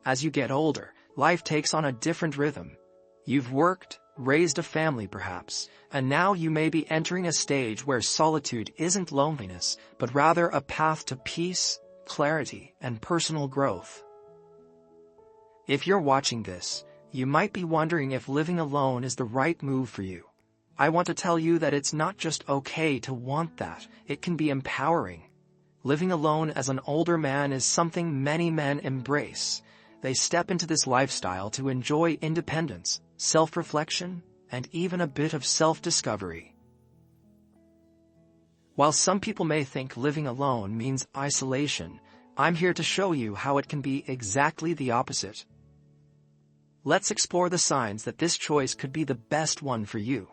As you get older, life takes on a different rhythm. You've worked, raised a family perhaps, and now you may be entering a stage where solitude isn't loneliness, but rather a path to peace, clarity, and personal growth. If you're watching this, you might be wondering if living alone is the right move for you. I want to tell you that it's not just okay to want that, it can be empowering. Living alone as an older man is something many men embrace. They step into this lifestyle to enjoy independence, self-reflection, and even a bit of self-discovery. While some people may think living alone means isolation, I'm here to show you how it can be exactly the opposite. Let's explore the signs that this choice could be the best one for you.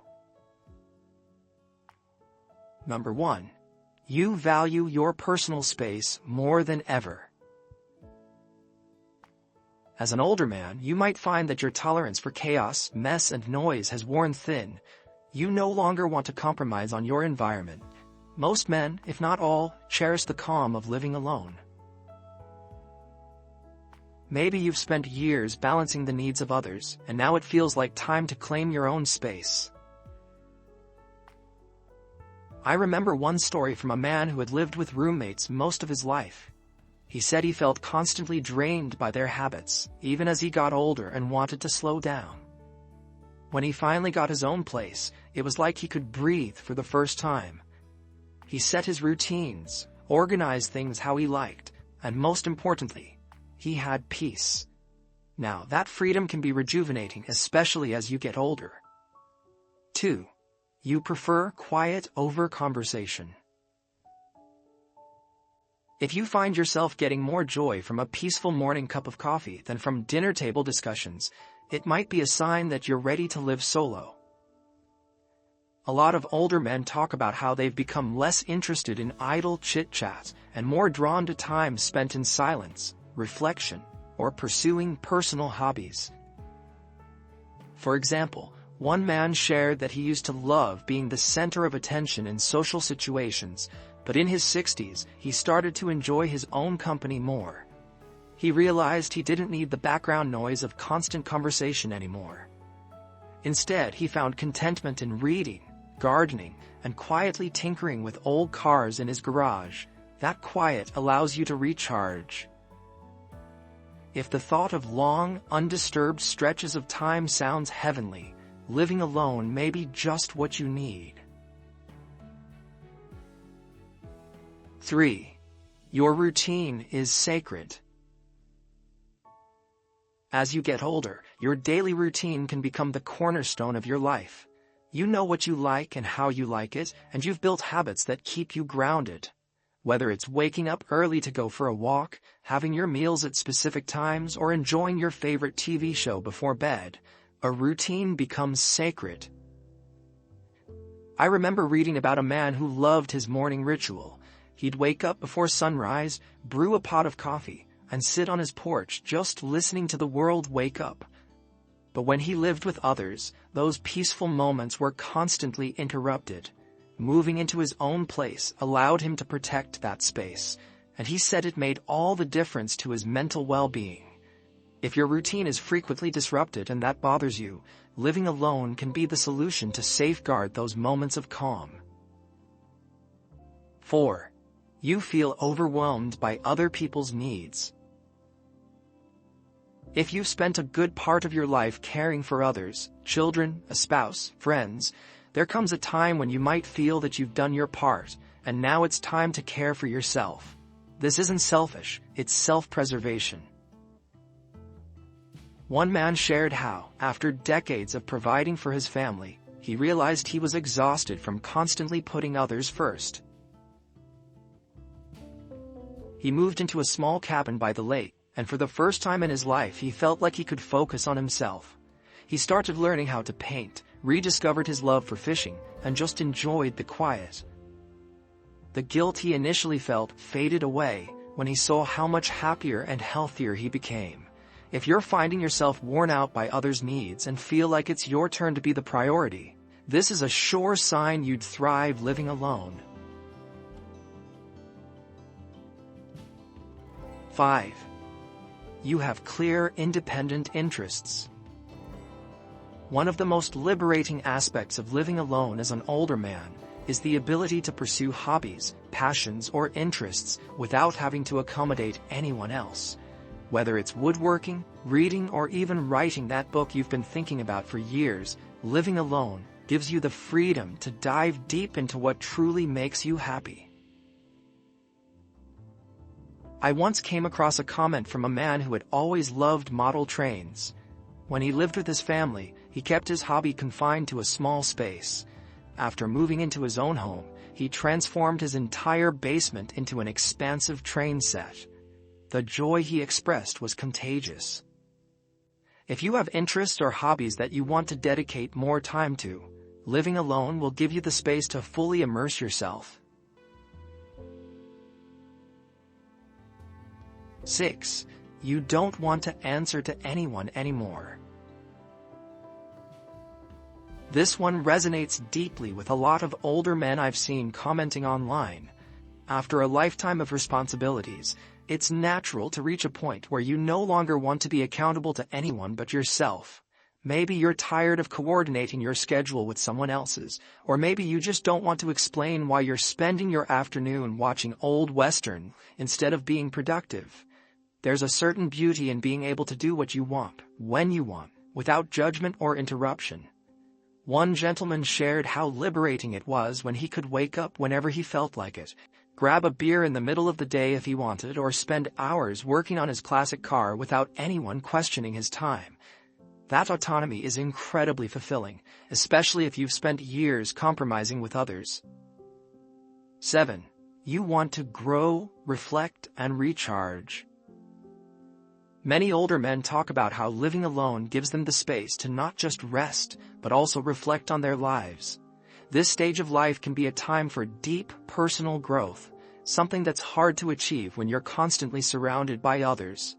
Number 1. You value your personal space more than ever. As an older man, you might find that your tolerance for chaos, mess, and noise has worn thin. You no longer want to compromise on your environment. Most men, if not all, cherish the calm of living alone. Maybe you've spent years balancing the needs of others, and now it feels like time to claim your own space. I remember one story from a man who had lived with roommates most of his life. He said he felt constantly drained by their habits, even as he got older and wanted to slow down. When he finally got his own place, it was like he could breathe for the first time. He set his routines, organized things how he liked, and most importantly, he had peace. Now, that freedom can be rejuvenating, especially as you get older. 2. You prefer quiet over conversation. If you find yourself getting more joy from a peaceful morning cup of coffee than from dinner table discussions, it might be a sign that you're ready to live solo. A lot of older men talk about how they've become less interested in idle chit-chat and more drawn to time spent in silence, reflection, or pursuing personal hobbies. For example, one man shared that he used to love being the center of attention in social situations, but in his 60s, he started to enjoy his own company more. He realized he didn't need the background noise of constant conversation anymore. Instead, he found contentment in reading, gardening, and quietly tinkering with old cars in his garage. That quiet allows you to recharge. If the thought of long, undisturbed stretches of time sounds heavenly, living alone may be just what you need. 3. Your routine is sacred. As you get older, your daily routine can become the cornerstone of your life. You know what you like and how you like it, and you've built habits that keep you grounded. Whether it's waking up early to go for a walk, having your meals at specific times, or enjoying your favorite TV show before bed, a routine becomes sacred. I remember reading about a man who loved his morning ritual. He'd wake up before sunrise, brew a pot of coffee, and sit on his porch just listening to the world wake up. But when he lived with others, those peaceful moments were constantly interrupted. Moving into his own place allowed him to protect that space, and he said it made all the difference to his mental well-being. If your routine is frequently disrupted and that bothers you, living alone can be the solution to safeguard those moments of calm. 4. You feel overwhelmed by other people's needs. If you've spent a good part of your life caring for others, children, a spouse, friends, there comes a time when you might feel that you've done your part, and now it's time to care for yourself. This isn't selfish, it's self-preservation. One man shared how, after decades of providing for his family, he realized he was exhausted from constantly putting others first. He moved into a small cabin by the lake, and for the first time in his life he felt like he could focus on himself. He started learning how to paint, rediscovered his love for fishing, and just enjoyed the quiet. The guilt he initially felt faded away when he saw how much happier and healthier he became. If you're finding yourself worn out by others' needs and feel like it's your turn to be the priority, this is a sure sign you'd thrive living alone. 5. You have clear, independent interests. One of the most liberating aspects of living alone as an older man is the ability to pursue hobbies, passions, or interests without having to accommodate anyone else. Whether it's woodworking, reading, or even writing that book you've been thinking about for years, living alone gives you the freedom to dive deep into what truly makes you happy. I once came across a comment from a man who had always loved model trains. When he lived with his family, he kept his hobby confined to a small space. After moving into his own home, he transformed his entire basement into an expansive train set. The joy he expressed was contagious. If you have interests or hobbies that you want to dedicate more time to, living alone will give you the space to fully immerse yourself. 6. You don't want to answer to anyone anymore. This one resonates deeply with a lot of older men I've seen commenting online. After a lifetime of responsibilities, it's natural to reach a point where you no longer want to be accountable to anyone but yourself. Maybe you're tired of coordinating your schedule with someone else's, or maybe you just don't want to explain why you're spending your afternoon watching old Western instead of being productive. There's a certain beauty in being able to do what you want, when you want, without judgment or interruption. One gentleman shared how liberating it was when he could wake up whenever he felt like it, grab a beer in the middle of the day if he wanted, or spend hours working on his classic car without anyone questioning his time. That autonomy is incredibly fulfilling, especially if you've spent years compromising with others. 7. You want to grow, reflect, and recharge. Many older men talk about how living alone gives them the space to not just rest, but also reflect on their lives. This stage of life can be a time for deep personal growth, something that's hard to achieve when you're constantly surrounded by others.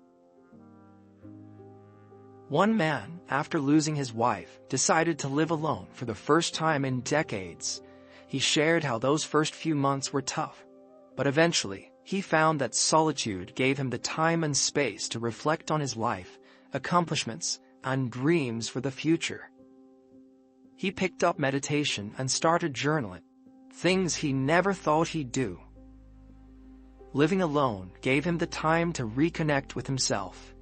One man, after losing his wife, decided to live alone for the first time in decades. He shared how those first few months were tough, but eventually, he found that solitude gave him the time and space to reflect on his life, accomplishments, and dreams for the future. He picked up meditation and started journaling, things he never thought he'd do. Living alone gave him the time to reconnect with himself.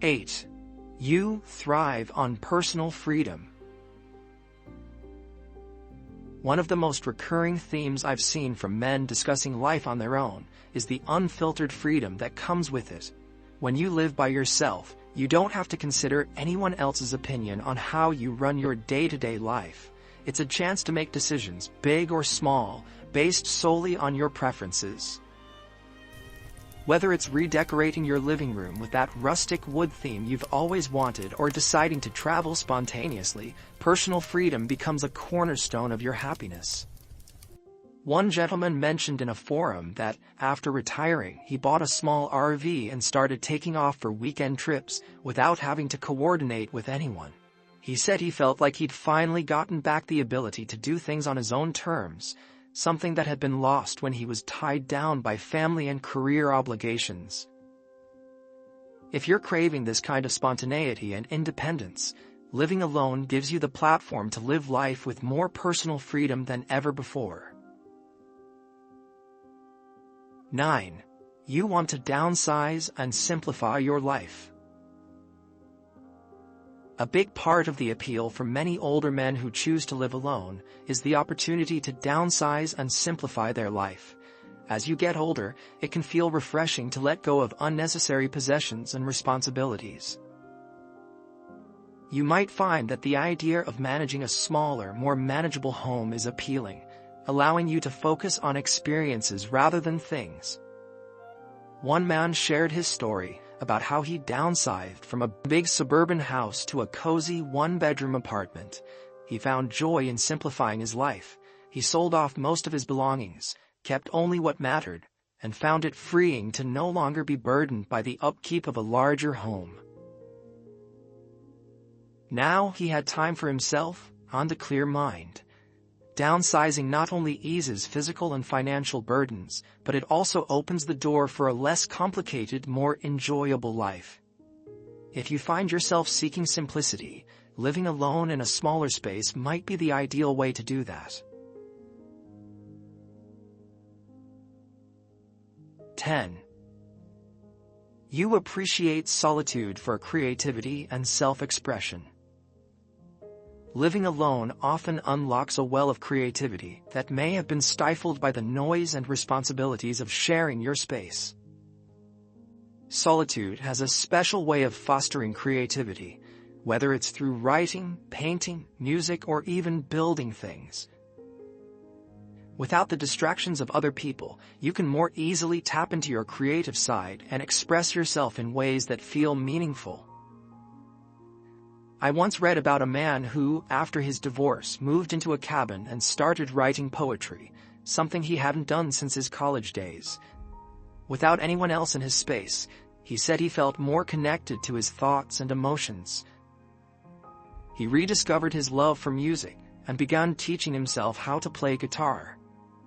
8. You thrive on personal freedom. One of the most recurring themes I've seen from men discussing life on their own is the unfiltered freedom that comes with it. When you live by yourself, you don't have to consider anyone else's opinion on how you run your day-to-day life. It's a chance to make decisions, big or small, based solely on your preferences. Whether it's redecorating your living room with that rustic wood theme you've always wanted or deciding to travel spontaneously, personal freedom becomes a cornerstone of your happiness. One gentleman mentioned in a forum that, after retiring, he bought a small RV and started taking off for weekend trips without having to coordinate with anyone. He said he felt like he'd finally gotten back the ability to do things on his own terms, something that had been lost when he was tied down by family and career obligations. If you're craving this kind of spontaneity and independence, living alone gives you the platform to live life with more personal freedom than ever before. 9. You want to downsize and simplify your life. A big part of the appeal for many older men who choose to live alone is the opportunity to downsize and simplify their life. As you get older, it can feel refreshing to let go of unnecessary possessions and responsibilities. You might find that the idea of managing a smaller, more manageable home is appealing, allowing you to focus on experiences rather than things. One man shared his story about how he downsized from a big suburban house to a cozy one-bedroom apartment. He found joy in simplifying his life. He sold off most of his belongings, kept only what mattered, and found it freeing to no longer be burdened by the upkeep of a larger home. Now he had time for himself and a clear mind. Downsizing not only eases physical and financial burdens, but it also opens the door for a less complicated, more enjoyable life. If you find yourself seeking simplicity, living alone in a smaller space might be the ideal way to do that. 10. You appreciate solitude for creativity and self-expression. Living alone often unlocks a well of creativity that may have been stifled by the noise and responsibilities of sharing your space. Solitude has a special way of fostering creativity, whether it's through writing, painting, music, or even building things. Without the distractions of other people, you can more easily tap into your creative side and express yourself in ways that feel meaningful. I once read about a man who, after his divorce, moved into a cabin and started writing poetry, something he hadn't done since his college days. Without anyone else in his space, he said he felt more connected to his thoughts and emotions. He rediscovered his love for music and began teaching himself how to play guitar.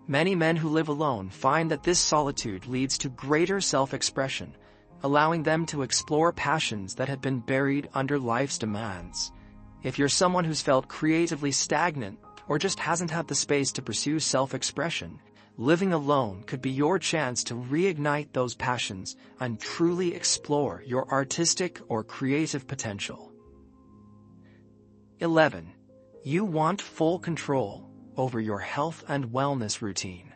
Many men who live alone find that this solitude leads to greater self-expression, allowing them to explore passions that have been buried under life's demands. If you're someone who's felt creatively stagnant or just hasn't had the space to pursue self-expression, living alone could be your chance to reignite those passions and truly explore your artistic or creative potential. 11. You want full control over your health and wellness routine.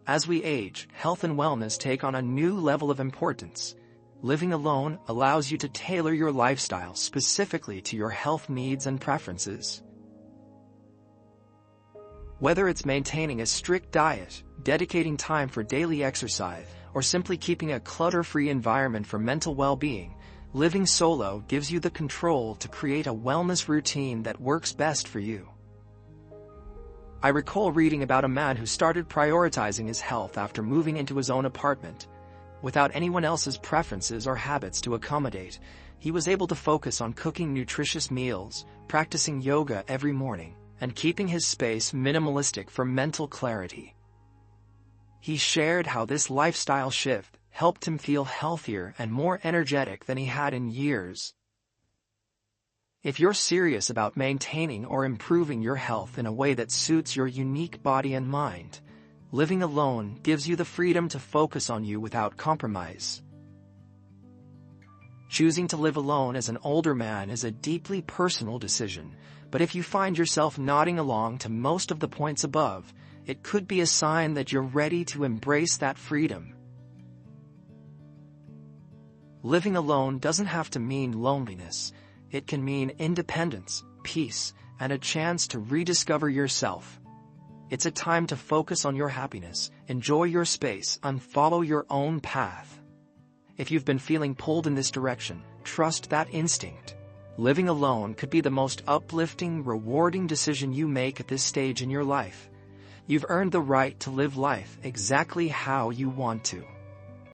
As we age, health and wellness take on a new level of importance. Living alone allows you to tailor your lifestyle specifically to your health needs and preferences. Whether it's maintaining a strict diet, dedicating time for daily exercise, or simply keeping a clutter-free environment for mental well-being, living solo gives you the control to create a wellness routine that works best for you. I recall reading about a man who started prioritizing his health after moving into his own apartment. Without anyone else's preferences or habits to accommodate, he was able to focus on cooking nutritious meals, practicing yoga every morning, and keeping his space minimalistic for mental clarity. He shared how this lifestyle shift helped him feel healthier and more energetic than he had in years. If you're serious about maintaining or improving your health in a way that suits your unique body and mind, living alone gives you the freedom to focus on you without compromise. Choosing to live alone as an older man is a deeply personal decision, but if you find yourself nodding along to most of the points above, it could be a sign that you're ready to embrace that freedom. Living alone doesn't have to mean loneliness. It can mean independence, peace, and a chance to rediscover yourself. It's a time to focus on your happiness, enjoy your space, and follow your own path. If you've been feeling pulled in this direction, trust that instinct. Living alone could be the most uplifting, rewarding decision you make at this stage in your life. You've earned the right to live life exactly how you want to.